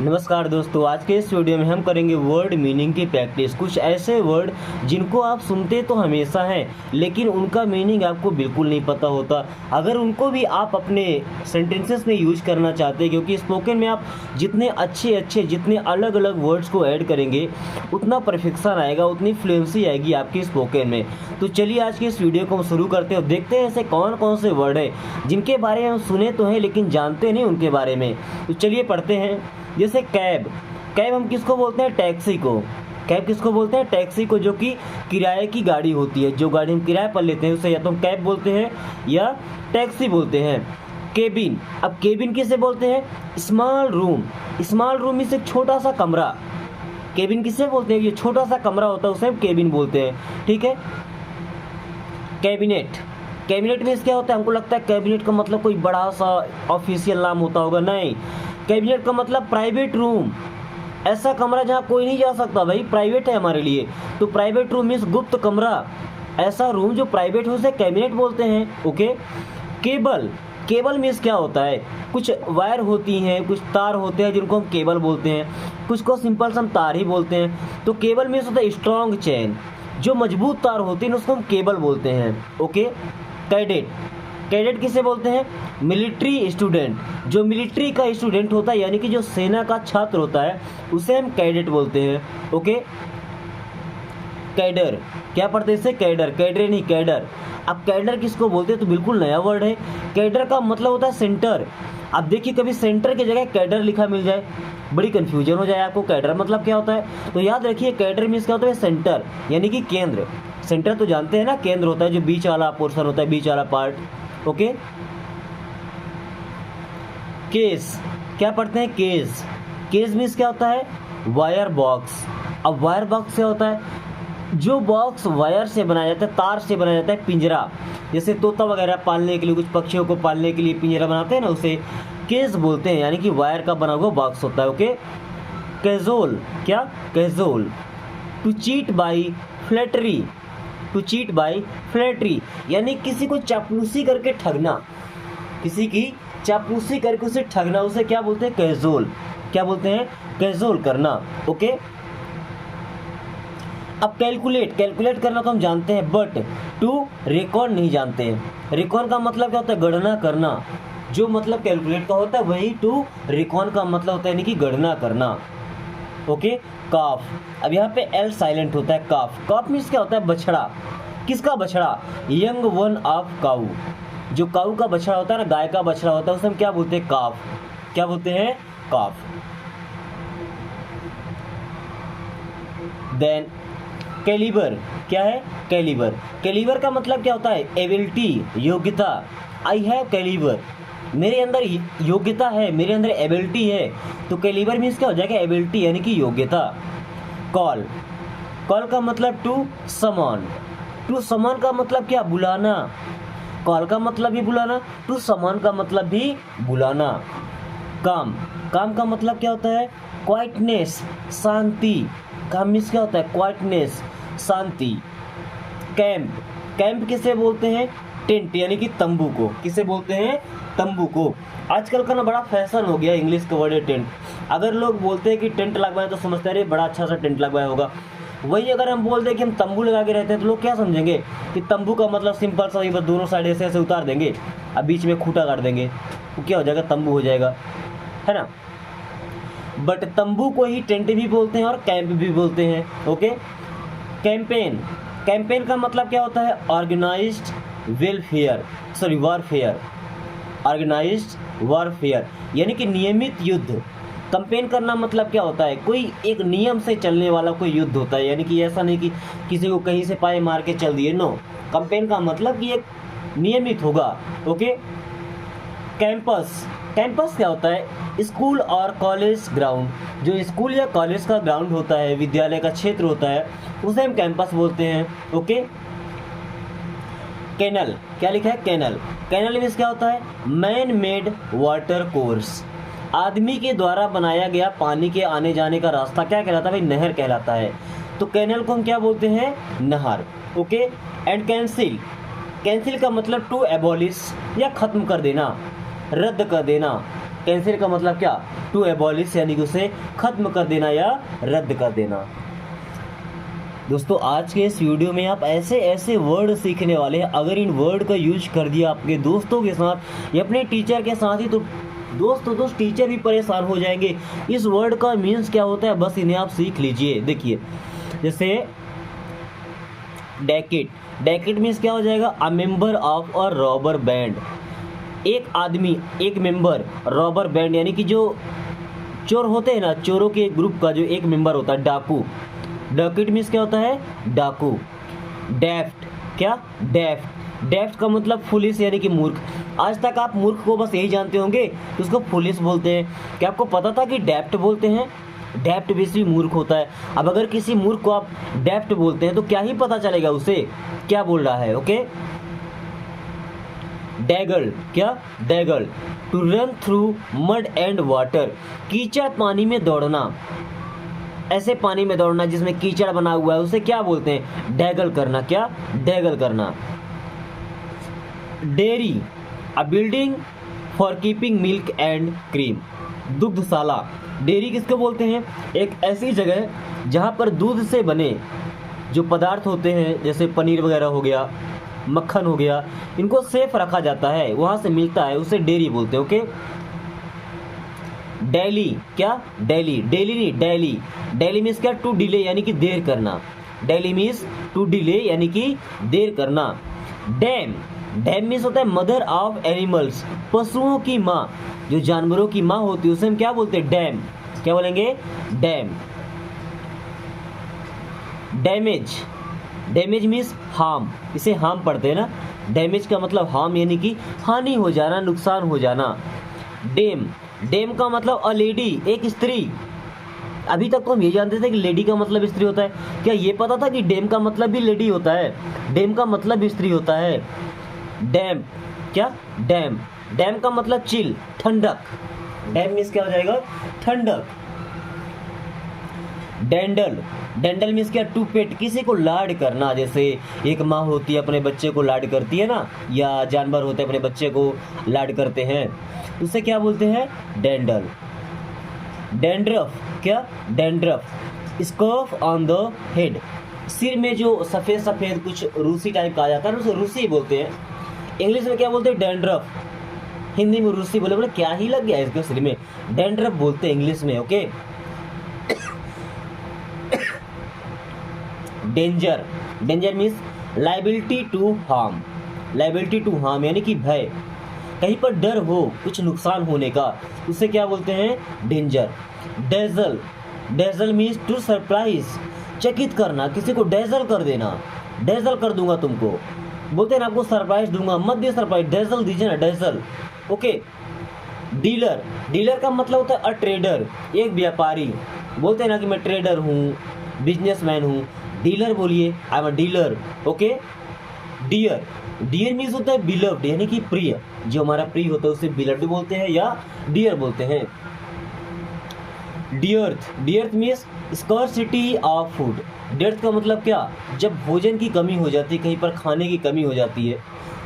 नमस्कार दोस्तों, आज के इस वीडियो में हम करेंगे वर्ड मीनिंग की प्रैक्टिस। कुछ ऐसे वर्ड जिनको आप सुनते तो हमेशा हैं, लेकिन उनका मीनिंग आपको बिल्कुल नहीं पता होता। अगर उनको भी आप अपने सेंटेंसेस में यूज करना चाहते हैं, क्योंकि स्पोकन में आप जितने अच्छे जितने अलग अलग वर्ड्स को ऐड करेंगे उतना परफेक्शन आएगा, उतनी फ्लुएंसी आएगी आपकी स्पोकन में। तो चलिए आज के इस वीडियो को हम शुरू करते हैं और देखते हैं ऐसे कौन कौन से वर्ड हैं जिनके बारे में हम सुने तो हैं लेकिन जानते नहीं उनके बारे में। तो चलिए पढ़ते हैं। जैसे कैब। कैब हम किसको बोलते हैं? टैक्सी को। कैब किसको बोलते हैं? टैक्सी को, जो कि किराए की गाड़ी होती है। जो गाड़ी हम किराए पर लेते हैं उसे या तो हम कैब बोलते हैं या टैक्सी बोलते हैं। केबिन। अब केबिन किसे बोलते हैं? Small room. Small room means एक छोटा सा कमरा। केबिन किसे बोलते हैं? ये छोटा सा कमरा होता है उसे हम केबिन बोलते हैं। ठीक है। कैबिनेट। कैबिनेट मीन्स क्या होता है? हमको लगता है कैबिनेट का मतलब कोई बड़ा सा ऑफिशियल नाम होता होगा। नहीं, कैबिनेट का मतलब प्राइवेट रूम। ऐसा कमरा जहाँ कोई नहीं जा सकता, भाई प्राइवेट है हमारे लिए। तो प्राइवेट रूम मीन्स गुप्त कमरा। ऐसा रूम जो प्राइवेट हो उसे कैबिनेट बोलते हैं। ओके। केबल। केबल मीन्स क्या होता है? कुछ वायर होती हैं, कुछ तार होते हैं जिनको हम केबल बोलते हैं, कुछ को सिंपल से हम तार ही बोलते हैं। तो केबल मीन्स होता है स्ट्रॉन्ग चेन। जो मजबूत तार होती है उसको हम केबल बोलते हैं। ओके। कैडेट। कैडेट किसे बोलते हैं? Military student. जो मिलिट्री का स्टूडेंट होता है यानी कि जो सेना का छात्र होता है उसे हम कैडेट बोलते हैं। ओके। कैडर। क्या पढ़ते हैं इसे? कैडर। कैडर नहीं, कैडर। अब कैडर किसको बोलते हैं? तो बिल्कुल नया वर्ड है। कैडर का मतलब होता है सेंटर। अब देखिए, कभी सेंटर की जगह कैडर लिखा मिल जाए, बड़ी कंफ्यूजन हो जाए आपको। कैडर मतलब क्या होता है? तो याद रखिए, कैडर मीन्स क्या होता है? सेंटर यानी कि केंद्र। सेंटर तो जानते हैं ना, केंद्र होता है जो बीच वाला पोर्शन होता है, बीच वाला पार्ट। ओके। केस। क्या पढ़ते हैं? केस। केस मीन्स क्या होता है? Wire box. अब वायर बॉक्स क्या होता है? जो बॉक्स वायर से बनाया जाता है, तार से बनाया जाता है। पिंजरा, जैसे तोता वगैरह पालने के लिए, कुछ पक्षियों को पालने के लिए पिंजरा बनाते हैं ना, उसे केस बोलते हैं, यानी कि वायर का बना हुआ बॉक्स होता है। ओके। कैजोल। क्या? Cajole. To cheat by flattery. To cheat by flattery यानी किसी को चापलूसी करके ठगना। किसी की चापलूसी करके उसे ठगना, उसे क्या बोलते हैं? कैजोल। क्या बोलते हैं? कैजोल करना। ओके। अब कैलकुलेट। कैलकुलेट करना तो हम जानते हैं, बट टू रिकॉर्ड नहीं जानते हैं। रिकॉर्ड का मतलब क्या होता है? गणना करना। जो मतलब कैलकुलेट का होता है वही टू रिकॉर्ड का मतलब होता है, यानी कि गणना करना। ओके। काफ। अब यहाँ पे एल साइलेंट होता है। काफ। काफ मीन्स क्या होता है? बछड़ा। किसका बछड़ा? यंग वन ऑफ काऊ। जो काऊ का बछड़ा होता है ना, गाय का बछड़ा होता है, उसे हम क्या बोलते हैं? काफ। क्या बोलते हैं? काफ। Then calibre. क्या है? कैलिबर। कैलिबर का मतलब क्या होता है? एबिलिटी, योग्यता। आई हैव कैलिबर, मेरे अंदर योग्यता है, मेरे अंदर एबिलिटी है। तो कैलिबर मीन्स क्या हो जाएगा? एबिलिटी यानी कि योग्यता। कॉल। कॉल का मतलब टू समन। टू समन का मतलब क्या? बुलाना। कॉल का मतलब भी बुलाना, टू समन का मतलब भी बुलाना। काम। काम का मतलब क्या होता है? क्वाइटनेस, शांति। काम मीन्स क्या होता है? क्वाइटनेस, शांति। कैंप। कैंप किसे बोलते हैं? टेंट यानी कि तंबू को। किसे बोलते हैं? तंबू को। आजकल का ना बड़ा फैशन हो गया इंग्लिश का वर्ड है टेंट। अगर लोग बोलते हैं कि टेंट लगवाए तो समझते हैं अरे बड़ा अच्छा सा टेंट लगवाया होगा। वही अगर हम बोल दें कि हम तंबू लगा के रहते हैं तो लोग क्या समझेंगे कि तंबू का मतलब सिंपल सा ही बस दोनों साइड ऐसे ऐसे उतार देंगे, अब बीच में खूंटा काट देंगे, तो क्या हो जाएगा? तंबू हो जाएगा, है ना। बट तंबू को ही टेंट भी बोलते हैं और कैंप भी बोलते हैं। ओके। कैंपेन। कैंपेन का मतलब क्या होता है? Organised welfare, sorry warfare. Organised warfare यानी कि नियमित युद्ध। कंपेन करना मतलब क्या होता है? कोई एक नियम से चलने वाला कोई युद्ध होता है, यानी कि ऐसा नहीं कि किसी को कहीं से पाए मार के चल दिए। नो, कंपेन का मतलब कि एक नियमित होगा। ओके। कैंपस। कैंपस क्या होता है? स्कूल और कॉलेज ग्राउंड। जो स्कूल या कॉलेज का ग्राउंड होता है, विद्यालय का क्षेत्र होता है, उसे हम कैंपस बोलते हैं। ओके। कैनल। क्या लिखा है? कैनल। कैनल मीन्स क्या होता है? Man made water course. आदमी के द्वारा बनाया गया पानी के आने जाने का रास्ता क्या कहलाता है? भाई नहर कहलाता है। तो कैनल को हम क्या बोलते हैं? नहर। ओके। And cancel. कैंसिल का मतलब टू एबॉलिश या खत्म कर देना, रद्द कर देना। कैंसिल का मतलब क्या, टू एबॉलिश यानी कि उसे खत्म कर देना या रद्द कर देना। दोस्तों आज के इस वीडियो में आप ऐसे ऐसे वर्ड सीखने वाले हैं, अगर इन वर्ड का यूज कर दिया आपके दोस्तों के साथ या अपने टीचर के साथ ही, तो दोस्त टीचर भी परेशान हो जाएंगे। इस वर्ड का मीन्स क्या होता है बस इन्हें आप सीख लीजिए। देखिए जैसे डैकेट, डैकेट मीन्स क्या हो जाएगा, a member of a robber band, एक आदमी, एक मेंबर, रॉबर बैंड यानी कि जो चोर होते हैं ना, चोरों के ग्रुप का जो एक मेंबर होता है, डाकू। डैकेट मीन्स क्या होता है, डाकू। डेफ्ट, क्या, डेफ्ट, डेफ्ट का मतलब फुलिस यानी कि मूर्ख। आज तक आप मूर्ख को बस यही जानते होंगे कि उसको फुलिस बोलते हैं। क्या आपको पता था कि डेफ्ट बोलते हैं, डेफ्ट बेसिकली मूर्ख होता है। अब अगर किसी मूर्ख को आप डेफ्ट बोलते हैं तो क्या ही पता चलेगा उसे क्या बोल रहा है। ओके, डैगल, क्या, daggle, to run through mud and water, कीचड़ पानी में दौड़ना, ऐसे पानी में दौड़ना जिसमें कीचड़ बना हुआ है उसे क्या बोलते हैं, डैगल करना, क्या, डैगल करना। Dairy, a building for keeping milk and cream, दुग्धशाला, डेयरी किसको बोलते हैं, एक ऐसी जगह जहाँ पर दूध से बने जो पदार्थ होते हैं जैसे पनीर वगैरह हो गया, मक्खन हो गया, इनको सेफ रखा जाता है, वहाँ से मिलता है, उसे डेयरी बोलते हैं। ओके, डेली, क्या, डेली, डेली नहीं, डेली, डेली मीन्स क्या, टू डिले यानी कि देर करना, डेली मीन्स टू डिले यानी कि देर करना। डैम, डैम मीन्स होता है मदर ऑफ एनिमल्स, पशुओं की माँ, जो जानवरों की माँ होती है उसे हम क्या बोलते हैं, डैम, क्या बोलेंगे, dam. Damage, damage means harm, इसे हार्म पढ़ते हैं ना, डैमेज का मतलब हार्म यानी कि हानि हो जाना, नुकसान हो जाना। डेम, डेम का मतलब अ लेडी, एक स्त्री। अभी तक तो हम ये जानते थे कि लेडी का मतलब स्त्री होता है, क्या ये पता था कि डेम का मतलब भी लेडी होता है, डेम का मतलब भी स्त्री होता है। डैम, क्या, डैम, डैम का मतलब चिल, ठंडक, डैम मीन्स क्या हो जाएगा, ठंडक। डेंडल, डेंडल मीन्स क्या, टू पेट, किसी को लाड करना, जैसे एक माँ होती है अपने बच्चे को लाड करती है ना, या जानवर होते हैं अपने बच्चे को लाड करते हैं, उसे क्या बोलते हैं, डेंडल। डैंड्रफ, क्या, dandruff, scarf on the head, सिर में जो सफ़ेद सफ़ेद कुछ रूसी टाइप का आ जाता है उसे रूसी बोलते हैं। इंग्लिश में क्या बोलते हैं, डैंड्रफ, हिंदी में रूसी बोले, बोले क्या ही लग गया इसके सिर में, डैंड्रफ बोलते हैं इंग्लिश में। Okay, danger, danger means liability to harm, liability to harm यानी कि भय, कहीं पर डर हो कुछ नुकसान होने का, उसे क्या बोलते हैं, danger. Dazzle, dazzle means to surprise, चकित करना, किसी को डेजल कर देना, डेजल कर दूंगा तुमको, बोलते हैं ना आपको सरप्राइज दूंगा, मत दे सरप्राइज, डेजल दीजिए ना, डेजल। ओके, डीलर, डीलर का मतलब होता है अ ट्रेडर, एक व्यापारी, बोलते हैं ना कि मैं ट्रेडर हूँ, बिजनेसमैन हूँ, डीलर बोलिए, I am a dealer. Okay, dear, dear means होता है बिलव्ड यानी कि प्रिय, जो हमारा प्रिय होता है उसे बिलव्ड बोलते हैं या डियर बोलते हैं। डियर्थ, डियर्थ मीन्स स्कर्सिटी ऑफ फूड, डियर्थ का मतलब क्या, जब भोजन की कमी हो जाती है, कहीं पर खाने की कमी हो जाती है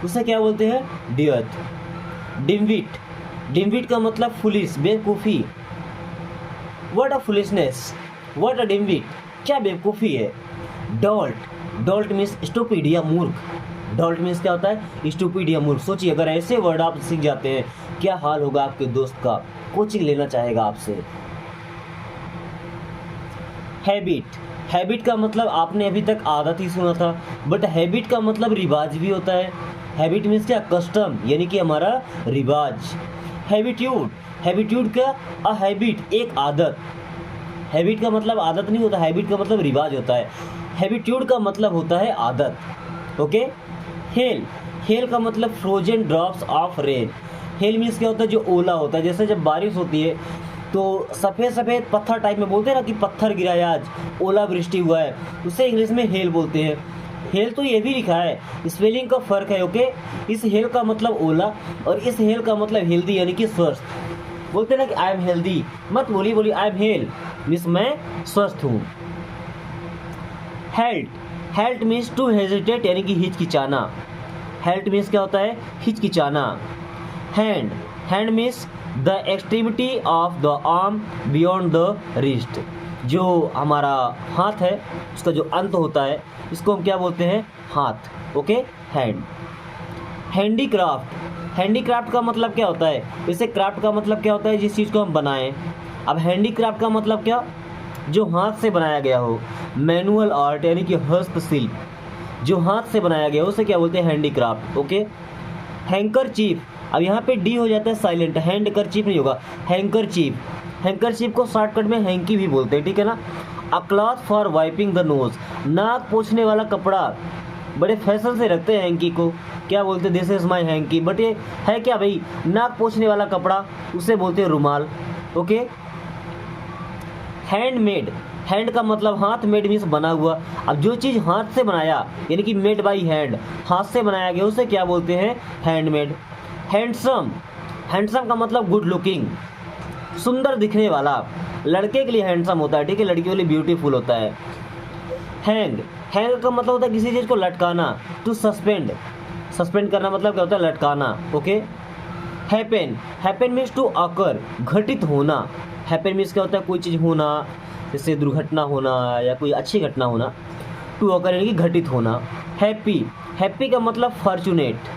उसे क्या बोलते हैं, डियर्थ। डिम्विट, डिम्विट का मतलब फुलिस, बेवकूफ़ी, what a foolishness, what a dimwit, क्या बेवकूफ़ी है। डॉल्ट, डॉल्ट मीन्स स्टूपिड या मूर्ख, डॉल्ट मीन्स क्या होता है, स्टूपिड या मूर्ख। सोचिए अगर ऐसे वर्ड आप सीख जाते हैं क्या हाल होगा आपके दोस्त का, कोचिंग लेना चाहेगा आपसे। हैबिट, हैबिट का मतलब आपने अभी तक आदत ही सुना था, बट हैबिट का मतलब रिवाज भी होता है। हैबिट मीन्स क्या, कस्टम यानी कि हमारा रिवाज। हैबिट्यूड, हैबिट्यूड क्या, अ हैबिट, एक आदत, हैबिट का मतलब आदत नहीं होता, हैबिट का मतलब रिवाज होता है, हैबिट्यूड का मतलब होता है आदत। ओके, हेल, हेल का मतलब frozen drops of rain, hello means क्या होता है, जो ओला होता है, जैसे जब बारिश होती है तो सफ़ेद सफ़ेद पत्थर टाइप में, बोलते हैं ना कि पत्थर गिरा है आज, ओला वृष्टि हुआ है, उसे इंग्लिश में हेल बोलते हैं। हेल तो ये भी लिखा है, स्पेलिंग का फ़र्क है। ओके, इस हेल का मतलब ओला और इस हेल का मतलब हेल्दी यानी कि स्वस्थ। बोलते हैं ना कि आई एम हेल्दी, मत बोलिए, बोलिए आई एम हेल मीन्स मैं स्वस्थ हूँ। Halt, halt means to hesitate यानी कि हिचकिचाना, हेल्ट मीन्स क्या होता है, हिचकिचाना। Hand, hand means the extremity of the arm beyond the wrist, जो हमारा हाथ है उसका जो अंत होता है इसको हम क्या बोलते हैं, हाथ। Okay, hand. हैंडीक्राफ्ट, हैंडीक्राफ्ट का मतलब क्या होता है, इसे क्राफ्ट का मतलब क्या होता है, जिस चीज़ को हम बनाएं। अब हैंडीक्राफ्ट का मतलब क्या, जो हाथ से बनाया गया हो। मैनुअल आर्ट यानी कि हस्तशिल्प, जो हाथ से बनाया गया हो उसे क्या बोलते हैं, हैंडीक्राफ्ट। ओके। हैंकरचीफ, अब यहाँ पे डी हो जाता है साइलेंट, हैंडकरचीफ नहीं होगा, हैंकरचीफ। हैंकरचीफ को शॉर्टकट में हैंकी भी बोलते हैं, ठीक है ना। अ cloth for wiping the nose, नाक पोंछने वाला कपड़ा, बड़े फैशन से रखते हैं हैंकी को, क्या बोलते हैं, this is my hanky. But ये है क्या भाई, नाक पोंछने वाला कपड़ा, उसे बोलते हैं रुमाल। ओके। हैंडमेड, हैंड का मतलब हाथ, मेड मीन्स बना हुआ। अब जो चीज़ हाथ से बनाया यानी कि मेड बाई हैंड, हाथ से बनाया गया, उसे क्या बोलते हैं, हैंडमेड। हैंडसम, हैंडसम का मतलब गुड लुकिंग, सुंदर दिखने वाला। लड़के के लिए हैंडसम होता है, ठीक है, लड़कियों के लिए ब्यूटीफुल होता है। हैंग, हैंग का मतलब होता है किसी चीज़ को लटकाना। टू सस्पेंड, सस्पेंड करना मतलब क्या होता है, लटकाना। Okay. Happen, happen means to occur, घटित होना। हैपन मीन्स क्या होता है, कोई चीज़ होना, जैसे दुर्घटना होना या कोई अच्छी घटना होना। टू अकर यानी कि घटित होना। हैप्पी, हैप्पी का मतलब फॉर्चुनेट,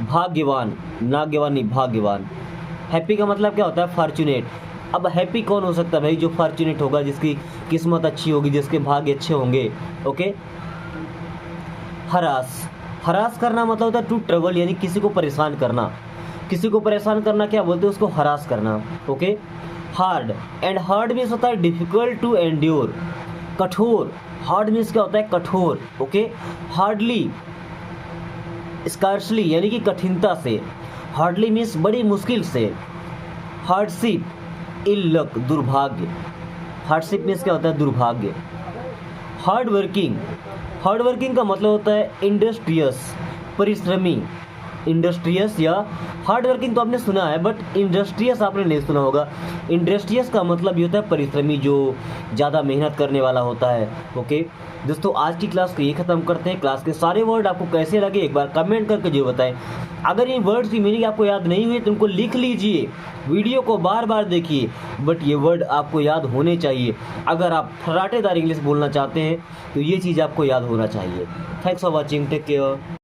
भाग्यवान, नाग्यवान नहीं, भाग्यवान। हैप्पी का मतलब क्या होता है, फॉर्चुनेट। अब हैप्पी कौन हो सकता है भाई, जो फॉर्चुनेट होगा, जिसकी किस्मत अच्छी होगी, जिसके भाग्य अच्छे होंगे। ओके। हरास, हरास करना मतलब होता है टू ट्रबल यानी किसी को परेशान करना। किसी को परेशान करना क्या बोलते हैं, उसको हरास करना। Okay. Hard, and hard means होता है डिफिकल्ट टू एंड्योर, कठोर। हार्ड मीन्स क्या होता है, कठोर। ओके। हार्डली, स्कार्सली यानी कि कठिनता से। हार्डली मीन्स बड़ी मुश्किल से। हार्डशिप, इल लक, दुर्भाग्य। हार्डशिप मीन्स क्या होता है, दुर्भाग्य। हार्ड वर्किंग, हार्ड वर्किंग का मतलब होता है इंडस्ट्रियस, परिश्रमी। इंडस्ट्रियस या हार्ड वर्किंग तो आपने सुना है, बट इंडस्ट्रियस आपने नहीं सुना होगा। इंडस्ट्रियस का मतलब ये होता है परिश्रमी, जो ज़्यादा मेहनत करने वाला होता है। ओके दोस्तों, आज की क्लास को ये ख़त्म करते हैं। क्लास के सारे वर्ड आपको कैसे लगे एक बार कमेंट करके जो बताएं। अगर इन वर्ड्स की मीनिंग आपको याद नहीं हुई तो उनको लिख लीजिए, वीडियो को बार बार देखिए, बट ये वर्ड आपको याद होने चाहिए। अगर आप फर्राटेदार इंग्लिश बोलना चाहते हैं तो ये चीज़ आपको याद होना चाहिए। Thanks for watching, take care.